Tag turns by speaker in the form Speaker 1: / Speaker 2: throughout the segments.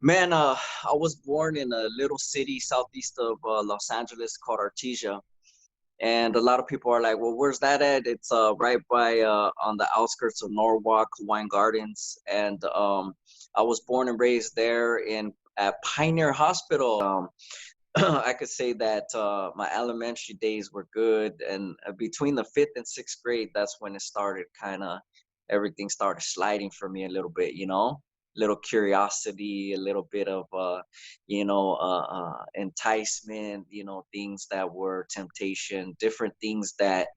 Speaker 1: Man, I was born in a little city southeast of Los Angeles called Artesia. And a lot of people are like, well, where's that at? It's right by on the outskirts of Norwalk, Hawaiian Gardens. And I was born and raised there in at Pioneer Hospital. I could say that my elementary days were good. And between the fifth and sixth grade, that's when it started kind of everything started sliding for me a little bit, little curiosity, a little bit of, enticement, things that were temptation, different things that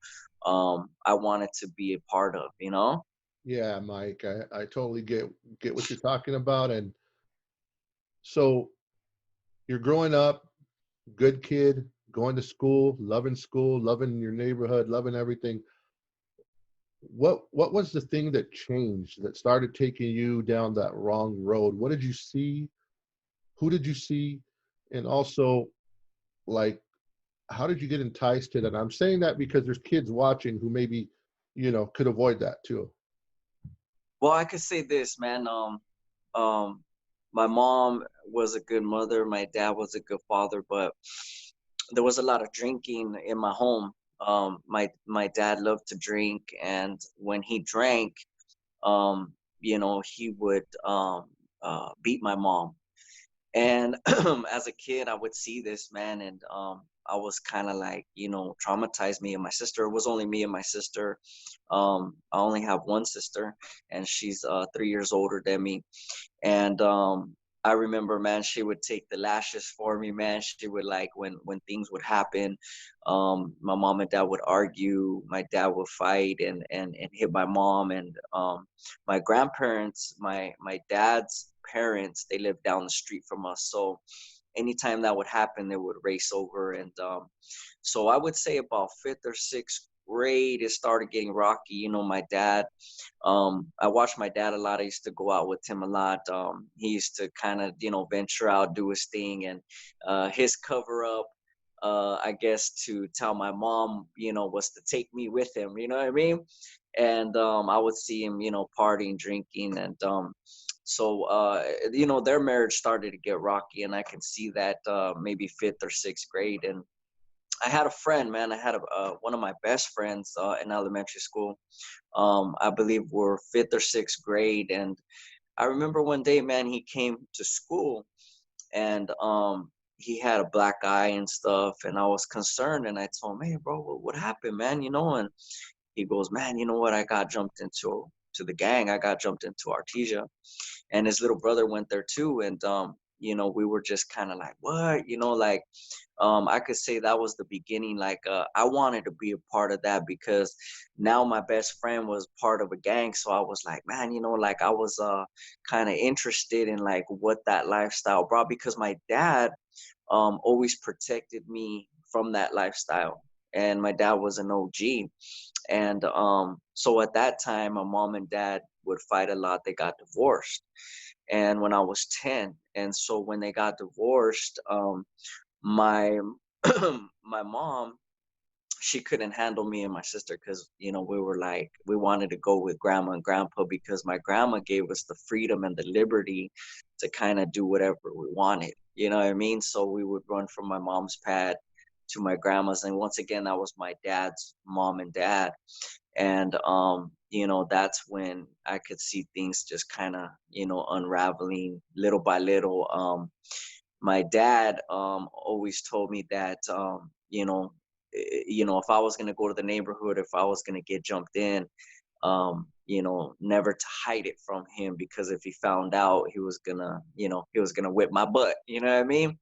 Speaker 1: I wanted to be a part of.
Speaker 2: Yeah, Mike, I totally get what you're talking about. And so you're growing up, good kid, going to school, loving your neighborhood, loving everything. What was the thing that changed that started taking you down that wrong road? What did you see? Who did you see? And also, like, how did you get enticed to that? I'm saying that because there's kids watching who maybe, could avoid that too.
Speaker 1: Well, I could say this, man. Um, my mom was a good mother. My dad was a good father, but there was a lot of drinking in my home. My dad loved to drink, and when he drank, he would beat my mom. And as a kid, I would see this, man, and I was kind of like, traumatized. Me and my sister. It was only me and my sister. I only have one sister, and she's 3 years older than me. And I remember, man, she would take the lashes for me, man. She would, like, when things would happen, my mom and dad would argue, my dad would fight and hit my mom. And my grandparents, my dad's parents, they lived down the street from us. So anytime that would happen, they would race over. And so I would say about fifth or sixth grade, it started getting rocky. My dad, I watched my dad a lot. I used to go out with him a lot. He used to kind of, venture out, do his thing. And his cover up, I guess, to tell my mom, was to take me with him. You know what I mean? And I would see him, partying, drinking. And so, their marriage started to get rocky. And I can see that maybe fifth or sixth grade. And I had a friend, man. I had one of my best friends in elementary school. I believe we're fifth or sixth grade. And I remember one day, man, he came to school, and he had a black eye and stuff. And I was concerned, and I told him, hey, bro, what happened, man? And he goes, man, you know what? I got jumped into to the gang. I got jumped into Artesia, and his little brother went there too. And we were just kind of like, what? Like, I could say that was the beginning. Like, I wanted to be a part of that, because now my best friend was part of a gang. So I was like, man, like, I was kind of interested in, like, what that lifestyle brought, because my dad always protected me from that lifestyle. And my dad was an OG. And so at that time, my mom and dad would fight a lot. They got divorced. And when I was 10, and so when they got divorced, my my mom, she couldn't handle me and my sister, because we were like, we wanted to go with grandma and grandpa, because my grandma gave us the freedom and the liberty to kind of do whatever we wanted. You know what I mean? So we would run from my mom's pad to my grandma's. And once again, that was my dad's mom and dad. And that's when I could see things just kind of, unraveling little by little. My dad always told me that, if I was going to go to the neighborhood, if I was going to get jumped in, never to hide it from him, because if he found out, he was gonna whip my butt. You know what I mean?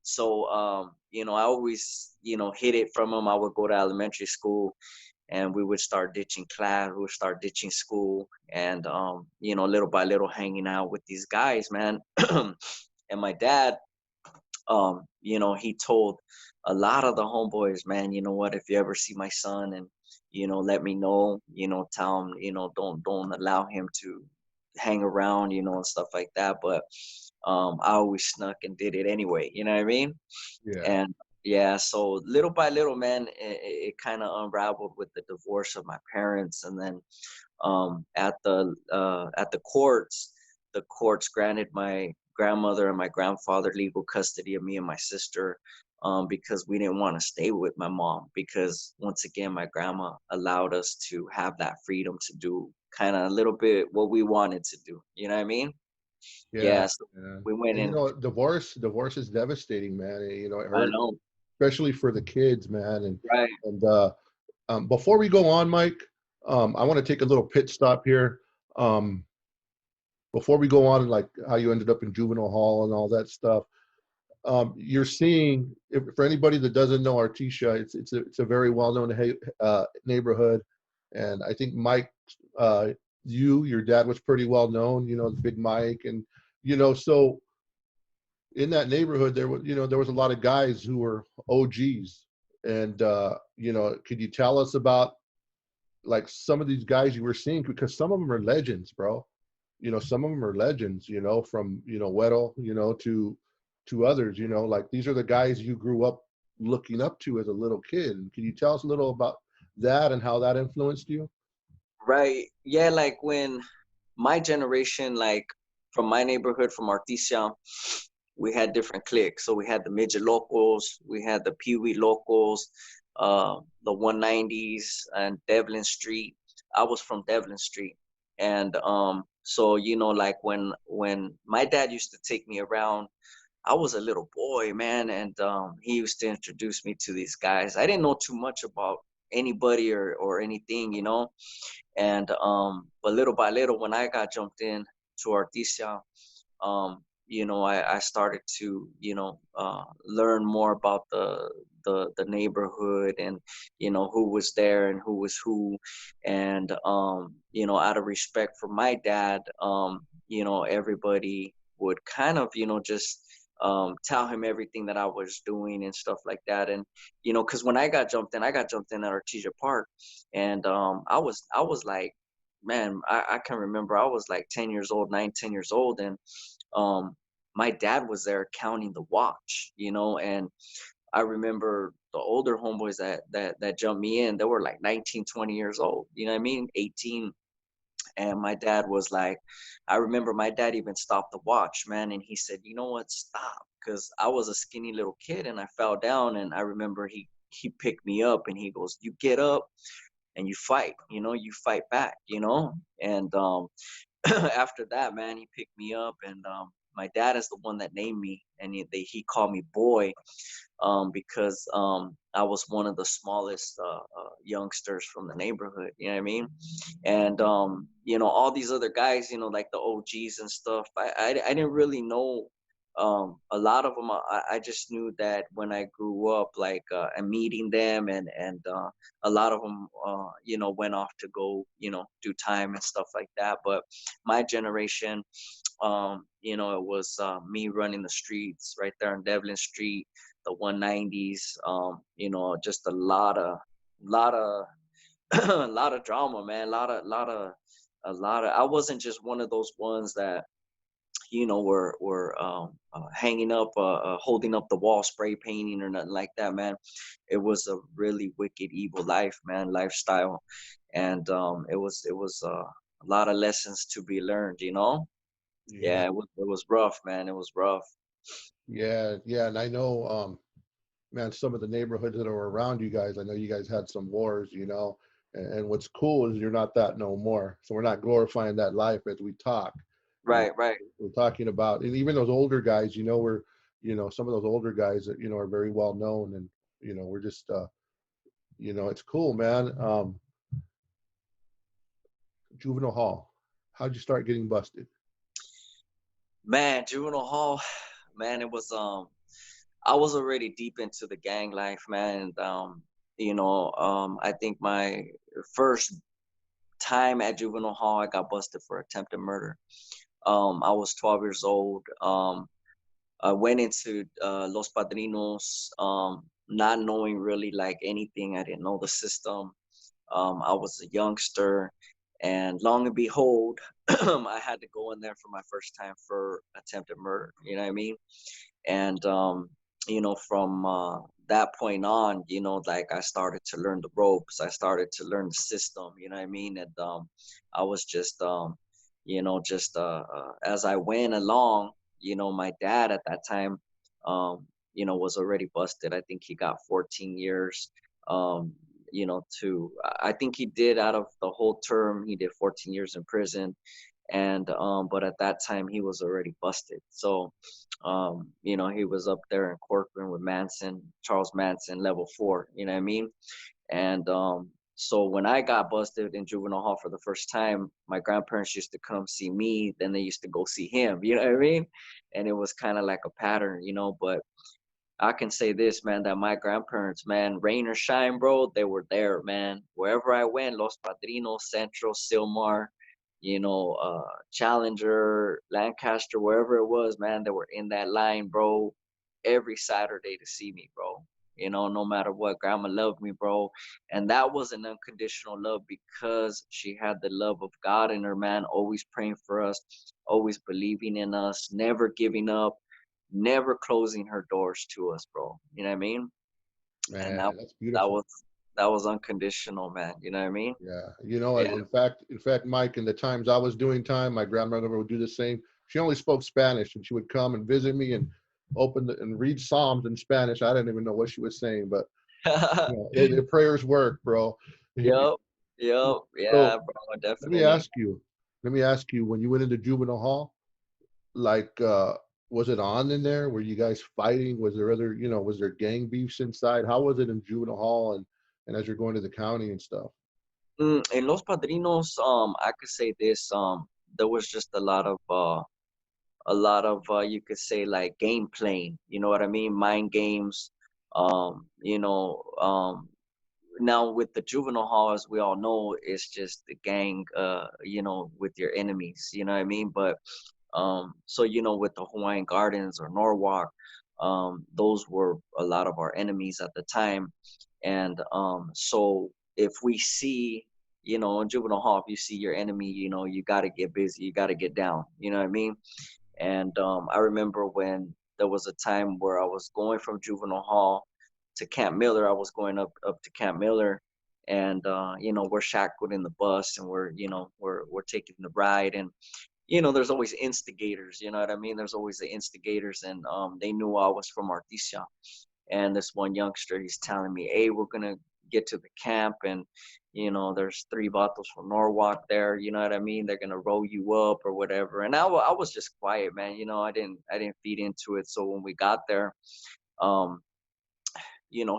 Speaker 1: So, I always, hid it from him. I would go to elementary school, and we would start ditching class, we would start ditching school, and little by little, hanging out with these guys, man. And my dad, he told a lot of the homeboys, man, you know what, if you ever see my son, and let me know, tell him, don't allow him to hang around, and stuff like that. But I always snuck and did it anyway, you know what I mean?
Speaker 2: Yeah.
Speaker 1: And yeah, so little by little, man, it kind of unraveled with the divorce of my parents. And then at the courts, the courts granted grandmother and my grandfather legal custody of me and my sister, because we didn't want to stay with my mom, because once again my grandma allowed us to have that freedom to do kind of a little bit what we wanted to do. You know what I mean?
Speaker 2: Yeah,
Speaker 1: Yeah. So
Speaker 2: yeah.
Speaker 1: we went
Speaker 2: And
Speaker 1: in.
Speaker 2: divorce is devastating, man. It
Speaker 1: I
Speaker 2: hurts,
Speaker 1: know.
Speaker 2: especially for the kids, man.
Speaker 1: Right.
Speaker 2: And before we go on, Mike, I want to take a little pit stop here. Um, Before we go on, like how you ended up in juvenile hall and all that stuff. You're seeing, for anybody that doesn't know Artesia, it's a very well-known neighborhood, and I think Mike, uh, your dad was pretty well known, the Big Mike, and so in that neighborhood there was a lot of guys who were OGs, and could you tell us about like some of these guys you were seeing, because some of them are legends, bro. Some of them are legends, from Weddle, to others, like these are the guys you grew up looking up to as a little kid. Can you tell us a little about that and how that influenced you?
Speaker 1: Right. Yeah, like when my generation, like from my neighborhood, from Artesia, we had different cliques. So we had the midget locals, we had the peewee locals, the 190s and Devlin Street. I was from Devlin Street. And so like when my dad used to take me around, I was a little boy, man, and he used to introduce me to these guys. I didn't know too much about anybody or anything, and but little by little, when I got jumped in to Artesia, I started to learn more about the neighborhood, and who was there and who was who, and out of respect for my dad, everybody would kind of just tell him everything that I was doing and stuff like that. And because when I got jumped in at Artesia Park, and I was like, man, I can remember I was like 10 years old, 9, 10 years old, and um, my dad was there counting the watch, and I remember the older homeboys that jumped me in, they were like 19, 20 years old, you know what I mean? 18. And my dad was like, I remember my dad even stopped the watch, man, and he said, you know what, stop, because I was a skinny little kid and I fell down, and I remember he picked me up and he goes, you get up and you fight, you fight back, and after that, man, he picked me up, and my dad is the one that named me, and he called me boy, because I was one of the smallest youngsters from the neighborhood. You know what I mean? And all these other guys, like the OGs and stuff. I didn't really know a lot of them. I just knew that when I grew up, like and meeting them, and a lot of them, went off to go, do time and stuff like that. But my generation, it was me running the streets right there on Devlin Street, the 190s, just a lot of a lot of drama, man, a lot of I wasn't just one of those ones that were hanging up, holding up the wall, spray painting or nothing like that, man. It was a really wicked, evil life, man, lifestyle, and it was a lot of lessons to be learned,
Speaker 2: Yeah,
Speaker 1: yeah, it was rough, man. It was rough.
Speaker 2: yeah, yeah. And I know, man, some of the neighborhoods that are around you guys, I know you guys had some wars, and what's cool is you're not that no more. So we're not glorifying that life as we talk. You know,
Speaker 1: Right, right.
Speaker 2: we're talking about, and even those older guys, some of those older guys that, are very well known, and, we're just, it's cool, man. Juvenile hall. How'd you start getting busted?
Speaker 1: Man, Juvenile Hall, man, it was I was already deep into the gang life, man. And I think my first time at Juvenile Hall, I got busted for attempted murder. I was 12 years old. I went into Los Padrinos, not knowing really like anything. I didn't know the system. I was a youngster, and long and behold, I had to go in there for my first time for attempted murder. You know what I mean? And from that point on, like I started to learn the ropes. I started to learn the system. You know what I mean? And I was just, just as I went along, my dad at that time, was already busted. I think he got 14 years. Um, to I think he did out of the whole term, he did 14 years in prison. And but at that time he was already busted. So he was up there in courtroom with Manson, Charles Manson, level 4, you know what I mean? And so when I got busted in juvenile hall for the first time, my grandparents used to come see me, then they used to go see him, you know what I mean? And it was kind of like a pattern, but I can say this, man, that my grandparents, man, rain or shine, bro, they were there, man. Wherever I went, Los Padrinos, Central, Silmar, Challenger, Lancaster, wherever it was, man, they were in that line, bro, every Saturday to see me, bro. No matter what, grandma loved me, bro. And that was an unconditional love because she had the love of God in her, man, always praying for us, always believing in us, never giving up, never closing her doors to us, bro. You know what I mean? And that
Speaker 2: Man, that's
Speaker 1: that
Speaker 2: beautiful.
Speaker 1: was that was unconditional, man. You know what I mean?
Speaker 2: Yeah,
Speaker 1: Yeah.
Speaker 2: in fact, Mike, in the times I was doing time, my grandmother would do the same. She only spoke Spanish, and she would come and visit me and and read Psalms in Spanish. I didn't even know what she was saying, but their prayers work, bro.
Speaker 1: Yep. Yep.
Speaker 2: So
Speaker 1: Yeah, bro.
Speaker 2: let me
Speaker 1: Definitely.
Speaker 2: ask you, when you went into juvenile hall, like, was it on in there? Were you guys fighting? Was there was there gang beefs inside? How was it in juvenile hall and as you're going to the county and stuff?
Speaker 1: In Los Padrinos, I could say this. There was just a lot of you could say like game playing. You know what I mean? Mind games. Um, you know, um, Now with the juvenile hall, as we all know, it's just the gang, with your enemies, you know what I mean? But so with the Hawaiian Gardens or Norwalk, those were a lot of our enemies at the time. And so if we see, in juvenile hall, if you see your enemy, you got to get busy, you got to get down, you know what I mean? And I remember when there was a time where I was going from juvenile hall to Camp Miller. I was going up to Camp Miller, and we're shackled in the bus, and we're taking the ride, and there's always instigators. You know what I mean? There's always the instigators, and they knew I was from Artesia. And this one youngster, he's telling me, "Hey, we're gonna get to the camp, and there's three bottles from Norwalk there. You know what I mean? They're gonna roll you up or whatever." And I was just quiet, man. I didn't feed into it. So when we got there, um,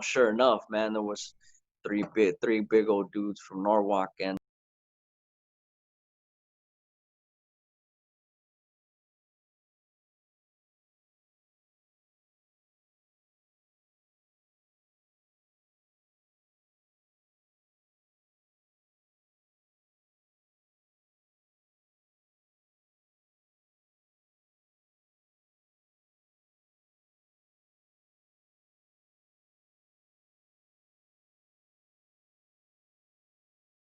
Speaker 1: sure enough, man, there was three big old dudes from Norwalk, and